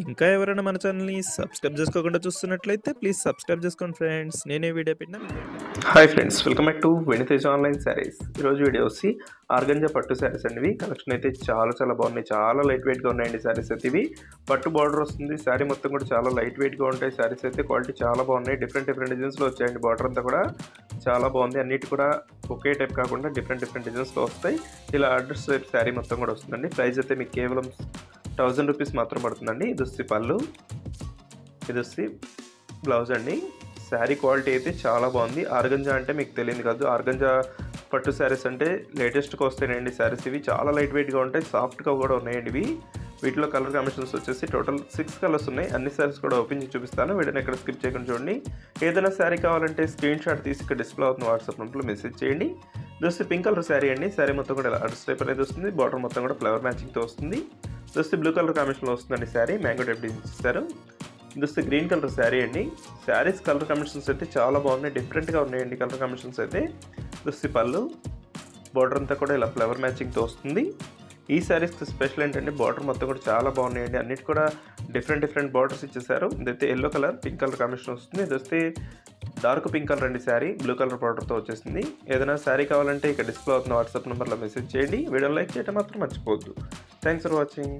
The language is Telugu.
ఇంకా ఎవరైనా మన ఛానల్‌ని సబ్స్క్రైబ్ చేసుకోకుండా చూస్తున్నట్లయితే ప్లీజ్ సబ్స్క్రైబ్ చేసుకోండి ఫ్రెండ్స్. నేనే వీడియో పెట్టినా మీకు వెంటనే hi friends, welcome back to వెనితేజ్ online saris. ఈరోజు వీడియో వచ్చి ఆర్గంజా పట్టు శారీస్ అండి. కలెక్షన్ అయితే చాలా బాగున్నాయి. చాలా లైట్ వెయిట్గా ఉన్నాయండి శారీస్ అయితే. ఇవి పట్టు బార్డర్ వస్తుంది. శారీ మొత్తం కూడా చాలా లైట్ వెయిట్గా ఉంటాయి. శారీస్ అయితే క్వాలిటీ చాలా బాగున్నాయి. డిఫరెంట్ డిజైన్స్లో వచ్చాయండి. బార్డర్ అంతా కూడా చాలా బాగుంది. అన్నిటి కూడా ఒకే టైప్ కాకుండా డిఫరెంట్ డిజైన్స్లో వస్తాయి. ఇలా అడ్రస్ టైప్ శారీ మొత్తం కూడా వస్తుందండి. ప్రైస్ అయితే మీకు కేవలం 1000 రూపీస్ మాత్రం పడుతుందండి. ఇది వచ్చి పళ్ళు, ఇది వచ్చి బ్లౌజ్ అండి. శారీ క్వాలిటీ అయితే చాలా బాగుంది. ఆర్గంజా అంటే మీకు తెలియదు కాదు. ఆర్గంజా పట్టు శారీస్ అంటే లేటెస్ట్గా వస్తాయండి శారీస్. ఇవి చాలా లైట్ వెయిట్గా ఉంటాయి, సాఫ్ట్గా కూడా ఉన్నాయండి ఇవి. వీటిలో కలర్ కాంబినేషన్స్ వచ్చేసి టోటల్ 6 కలర్స్ ఉన్నాయి. అన్ని శారీస్ కూడా ఓపెన్ చేసి చూపిస్తాను. వీడియోని ఎక్కడ స్కిప్ చేయకుండా చూడండి. ఏదైనా శారీ కావాలంటే స్క్రీన్ షాట్ తీసి ఇక్కడ డిస్ప్లే అవుతున్న వాట్సాప్ నెంబర్లో మెసేజ్ చేయండి. దోస్తే పింక్ కలర్ శారీ అండి. శారీ మొత్తం కూడా ఇలా అడ్రస్ టైప్ అనేది వస్తుంది. బార్డర్ మొత్తం కూడా ఫ్లవర్ మ్యాచింగ్తో వస్తుంది. దోస్తే బ్లూ కలర్ కాంబినేషన్లో వస్తుందండి శారీ. మ్యాంగో టైప్ డిజైన్ ఇస్తారు. దోస్తే గ్రీన్ కలర్ శారీ అండి. శారీస్ కలర్ కాంబినేషన్స్ అయితే చాలా బాగున్నాయి, డిఫరెంట్గా ఉన్నాయండి కలర్ కాంబినేషన్స్ అయితే. దోస్తే పళ్ళు, బార్డర్ అంతా కూడా ఇలా ఫ్లవర్ మ్యాచింగ్తో వస్తుంది. ఈ శారీస్కి స్పెషల్ ఏంటంటే బార్డర్ మొత్తం కూడా చాలా బాగున్నాయండి. అన్నిటి కూడా డిఫరెంట్ బార్డర్స్ ఇచ్చేసారు. ఇదైతే yellow colour pink colour combination వస్తుంది. ఇది వస్తే డార్క్ పింక్ కలర్ అండి. శారీ బ్లూ కలర్ బార్డర్తో వచ్చేసింది. ఏదైనా శారీ కావాలంటే ఇక్కడ డిస్ప్లే అవుతున్న వాట్సాప్ నెంబర్లో మెసేజ్ చేయండి. వీడియో లైక్ చేయడం మాత్రం మర్చిపోవద్దు. Thanks for watching.